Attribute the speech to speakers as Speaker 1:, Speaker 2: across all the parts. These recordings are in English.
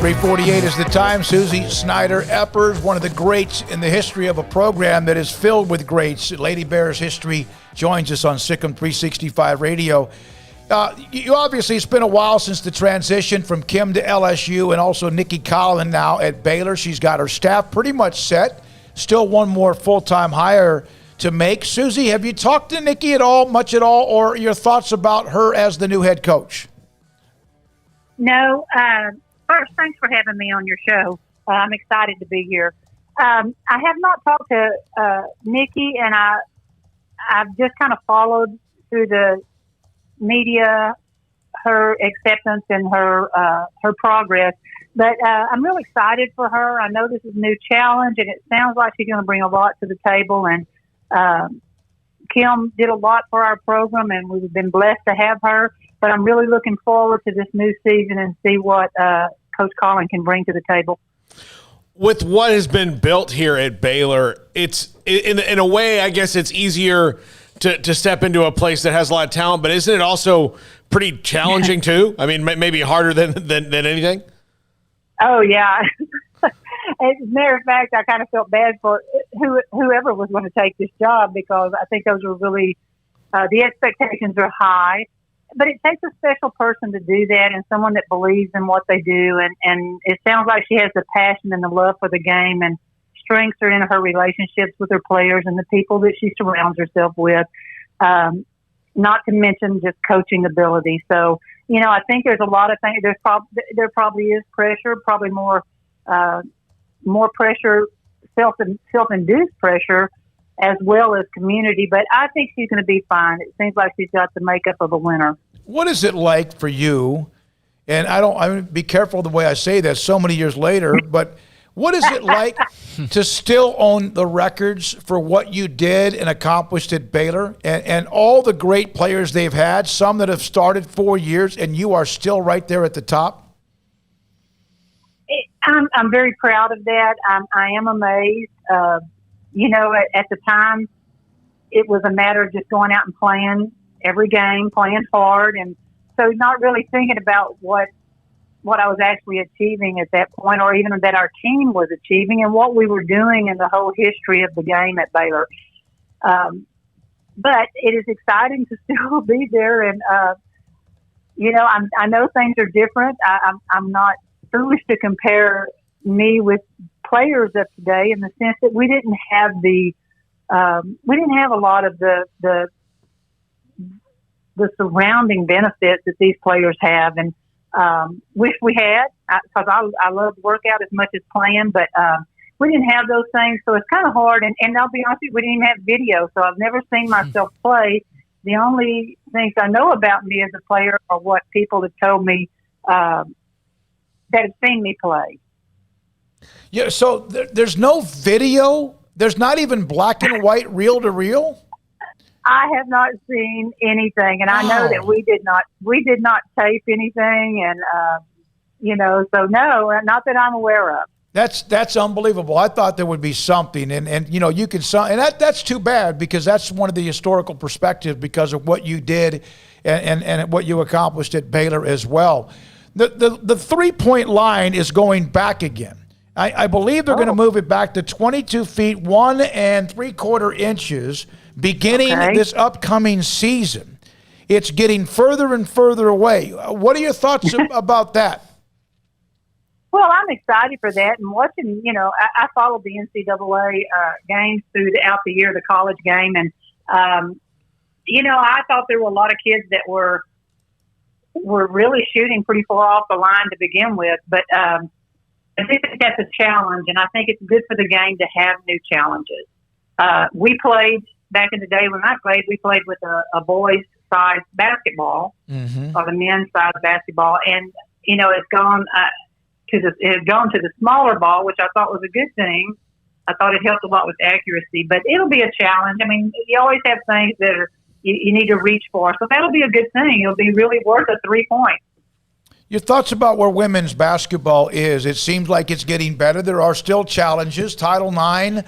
Speaker 1: 3:48 is the time. Suzie Snider Eppers, one of the greats in the history of a program that is filled with greats. Lady Bears history, joins us on SicEm365 Radio. You obviously, it's been a while since the transition from Kim to LSU, and also NIcki Collen now at Baylor. She's got her staff pretty much set. Still one more full-time hire to make. Suzie, have you talked to NIcki at all, much at all, or your thoughts about her as the new head coach?
Speaker 2: No. First, thanks for having me on your show. I'm excited to be here. I have not talked to NIcki, and I've just kind of followed through the media her acceptance and her progress. But I'm really excited for her. I know this is a new challenge, and it sounds like she's going to bring a lot to the table. And Kim did a lot for our program, and we've been blessed to have her. But I'm really looking forward to this new season and see what Coach Collen can bring to the table.
Speaker 3: With what has been built here at Baylor, it's in a way, I guess it's easier to step into a place that has a lot of talent, but isn't it also pretty challenging too? I mean, maybe harder than anything? Oh, yeah.
Speaker 2: As a matter of fact, I kind of felt bad for whoever was going to take this job, because I think those are really the expectations are high. But it takes a special person to do that, and someone that believes in what they do. And it sounds like she has the passion and the love for the game, and strengths are in her relationships with her players and the people that she surrounds herself with, not to mention just coaching ability. So, I think there's a lot of things. There probably is pressure, probably more pressure, self-induced pressure, as well as community, but I think she's going to be fine. It seems like she's got the makeup of a winner.
Speaker 1: What is it like for you? And I'm be careful the way I say that so many years later, but what is it like to still own the records for what you did and accomplished at Baylor, and all the great players they've had, some that have started 4 years, and you are still right there at the top?
Speaker 2: I'm very proud of that. I am amazed. At the time, it was a matter of just going out and playing every game, playing hard, and so not really thinking about what I was actually achieving at that point, or even that our team was achieving, and what we were doing in the whole history of the game at Baylor. But it is exciting to still be there, and I know things are different. I'm not foolish to compare me with players of today, in the sense that we didn't have a lot of the surrounding benefits that these players have, and wish we had, because I love to work out as much as playing, but we didn't have those things, so it's kind of hard. And I'll be honest with you, we didn't even have video, so I've never seen myself play. The only things I know about me as a player are what people have told me that have seen me play.
Speaker 1: Yeah, so there's no video? There's not even black and white reel-to-reel?
Speaker 2: I have not seen anything, and I know that we did not tape anything, and so no, not that I'm aware of.
Speaker 1: That's unbelievable. I thought there would be something, and you can, and that's too bad, because that's one of the historical perspectives because of what you did and what you accomplished at Baylor as well. The three-point line is going back again. I believe they're going to move it back to 22 feet, 1 3/4 inches, beginning this upcoming season. It's getting further and further away. What are your thoughts about that?
Speaker 2: Well, I'm excited for that, and watching, I followed the NCAA games throughout the year, the college game, and, I thought there were a lot of kids that were really shooting pretty far off the line to begin with, but I think that's a challenge, and I think it's good for the game to have new challenges. We played, back in the day when I played, we played with a boys-sized basketball, or the men's-sized basketball, and, it's gone to the smaller ball, which I thought was a good thing. I thought it helped a lot with accuracy, but it'll be a challenge. I mean, you always have things that you need to reach for, so that'll be a good thing. It'll be really worth a 3 points.
Speaker 1: Your thoughts about where women's basketball is? It seems like it's getting better. There are still challenges. Title IX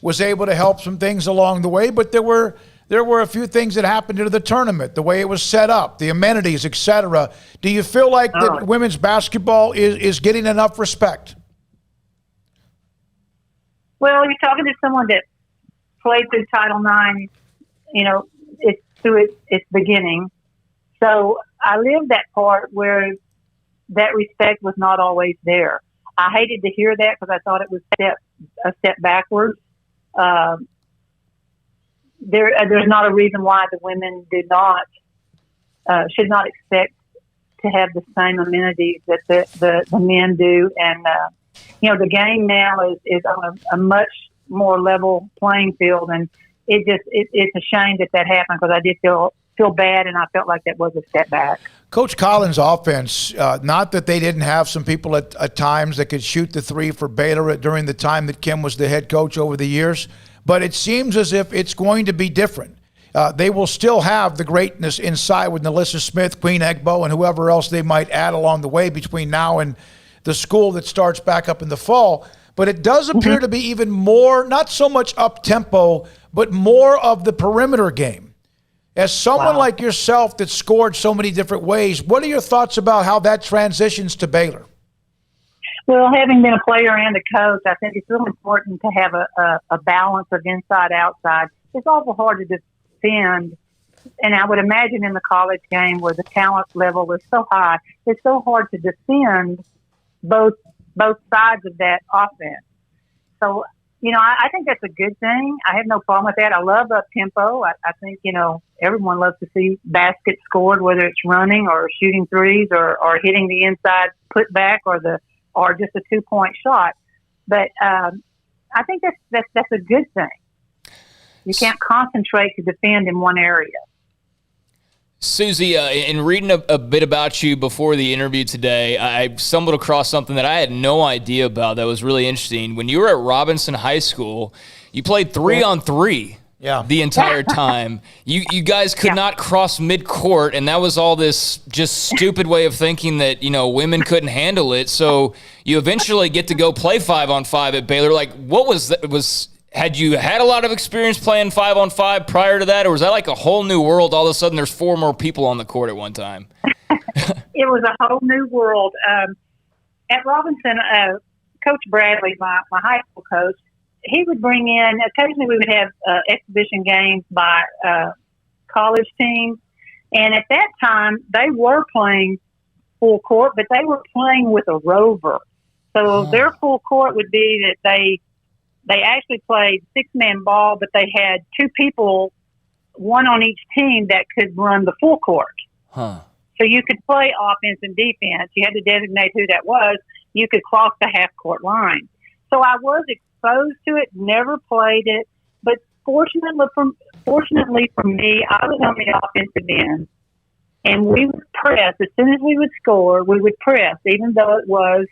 Speaker 1: was able to help some things along the way, but there were there were a few things that happened to the tournament, the way it was set up, the amenities, etc. Do you feel like that women's basketball is getting enough respect?
Speaker 2: Well, you're talking to someone that played through Title IX, it's through its beginning. So I lived that part where that respect was not always there. I hated to hear that because I thought it was a step backwards. There's not a reason why the women should not expect to have the same amenities that the men do. And, the game now is on a much more level playing field. And it's a shame that happened because I did feel bad, and I felt like that was a step back.
Speaker 1: Coach Collins' offense, not that they didn't have some people at times that could shoot the three for Baylor during the time that Kim was the head coach over the years, but it seems as if it's going to be different. They will still have the greatness inside with Nalissa Smith, Queen Egbo, and whoever else they might add along the way between now and the school that starts back up in the fall. But it does appear to be even more, not so much up-tempo, but more of the perimeter game. As someone like yourself that scored so many different ways, what are your thoughts about how that transitions to Baylor?
Speaker 2: Well, having been a player and a coach, I think it's really important to have a balance of inside-outside. It's awful hard to defend, and I would imagine in the college game where the talent level is so high, it's so hard to defend both sides of that offense. So, I think that's a good thing. I have no problem with that. I love up-tempo. I think, everyone loves to see baskets scored, whether it's running or shooting threes or hitting the inside putback or just a 2-point shot. But I think that's a good thing. You can't concentrate to defend in one area.
Speaker 4: Suzie, in reading a bit about you before the interview today, I stumbled across something that I had no idea about that was really interesting. When you were at Robinson High School, you played 3-on-3 the entire time. You guys could not cross midcourt, and that was all this just stupid way of thinking that, women couldn't handle it. So you eventually get to go play 5-on-5 at Baylor. Like, what was that? Had you had a lot of experience playing 5-on-5 prior to that, or was that like a whole new world? All of a sudden, there's 4 more people on the court at one time.
Speaker 2: It was a whole new world. At Robinson, Coach Bradley, my high school coach, he would bring in, occasionally we would have exhibition games by college teams. And at that time, they were playing full court, but they were playing with a rover. So their full court would be that they actually played 6-man ball, but they had 2 people, one on each team, that could run the full court. So you could play offense and defense. You had to designate who that was. You could cross the half-court line. So I was exposed to it, never played it, but fortunately for me, I was on the offensive end, and we would press. As soon as we would score, we would press, even though it was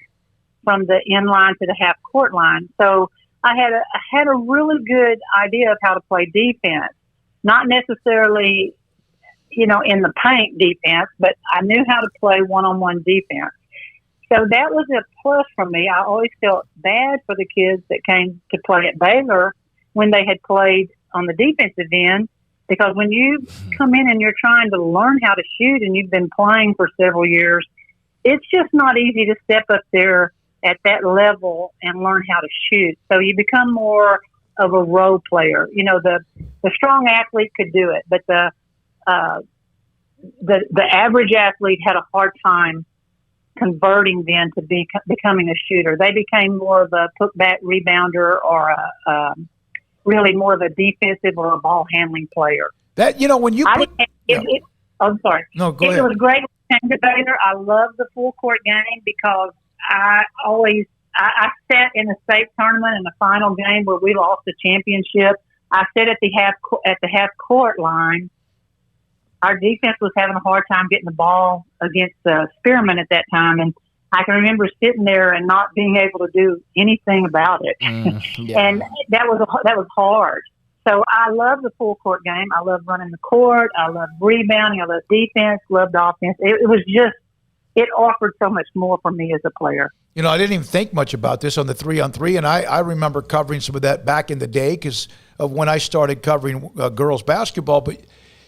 Speaker 2: from the end line to the half-court line. So I had a really good idea of how to play defense, not necessarily, in the paint defense, but I knew how to play one-on-one defense. So that was a plus for me. I always felt bad for the kids that came to play at Baylor when they had played on the defensive end, because when you come in and you're trying to learn how to shoot and you've been playing for several years, it's just not easy to step up there at that level and learn how to shoot. So you become more of a role player. The strong athlete could do it, but the average athlete had a hard time converting then to becoming a shooter. They became more of a putback rebounder or really more of a defensive or a ball handling player.
Speaker 1: That, when you put...
Speaker 2: I'm sorry.
Speaker 1: No, go ahead.
Speaker 2: It was great to Baylor. I love the full court game because I sat in the state tournament in the final game where we lost the championship. I sat at the half court line. Our defense was having a hard time getting the ball against Spearman at that time, and I can remember sitting there and not being able to do anything about it. And that was hard. So I love the full court game. I love running the court. I love rebounding. I love defense. Loved offense. It was just. It offered so much more for me as a player.
Speaker 1: I didn't even think much about this on the 3-on-3, and I remember covering some of that back in the day because of when I started covering girls basketball. But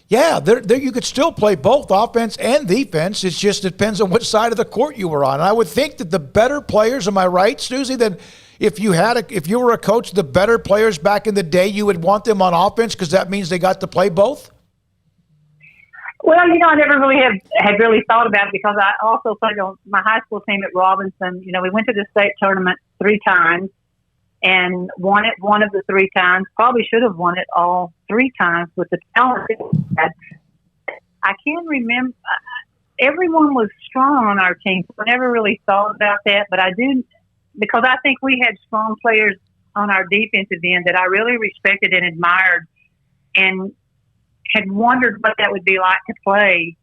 Speaker 1: yeah, there you could still play both offense and defense. It just depends on which side of the court you were on. And I would think that the better players, am I right, Suzie, that if you were a coach, the better players back in the day, you would want them on offense because that means they got to play both?
Speaker 2: Well, I never really had really thought about it because I also played on my high school team at Robinson. We went to the state tournament 3 times and won it one of the 3 times. Probably should have won it all 3 times with the talent that we had. I can remember everyone was strong on our team. So I never really thought about that, but I do because I think we had strong players on our defensive end that I really respected and admired, and had wondered what that would be like to play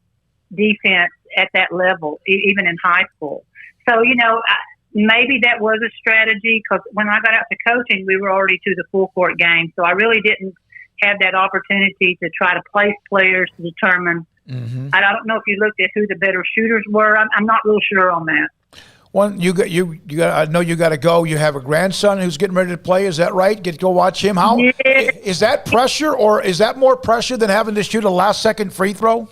Speaker 2: defense at that level, even in high school. So, maybe that was a strategy because when I got out to coaching, we were already to the full court game. So I really didn't have that opportunity to try to place players to determine. Mm-hmm. I don't know if you looked at who the better shooters were. I'm not real sure on that.
Speaker 1: One, you got. I know you got to go. You have a grandson who's getting ready to play. Is that right? Get to go watch him. How is that pressure, or is that more pressure than having to shoot a last-second free throw?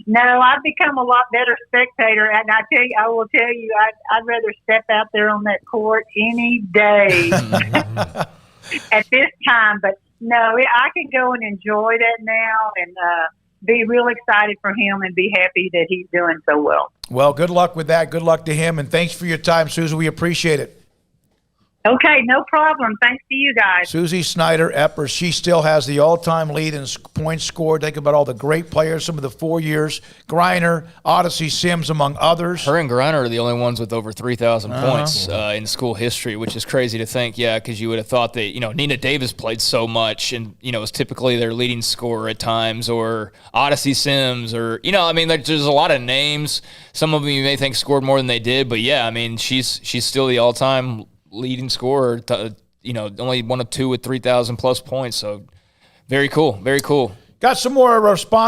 Speaker 2: No, I've become a lot better spectator, and I will tell you, I'd rather step out there on that court any day at this time. But no, I can go and enjoy that now, and be real excited for him and be happy that he's doing so well.
Speaker 1: Well, good luck with that. Good luck to him, and thanks for your time, Suzie. We appreciate it.
Speaker 2: Okay, no problem. Thanks to you guys.
Speaker 1: Suzie Snider Eppers, she still has the all-time lead in points scored. Think about all the great players, some of the 4 years. Griner, Odyssey Sims, among others.
Speaker 4: Her and Griner are the only ones with over 3,000 points in school history, which is crazy to think, because you would have thought that, Nina Davis played so much and, was typically their leading scorer at times, or Odyssey Sims, or, there's a lot of names. Some of them you may think scored more than they did, but she's still the all-time leading scorer, only one of 2 with 3,000 plus points. So very cool. Very cool.
Speaker 1: Got some more response.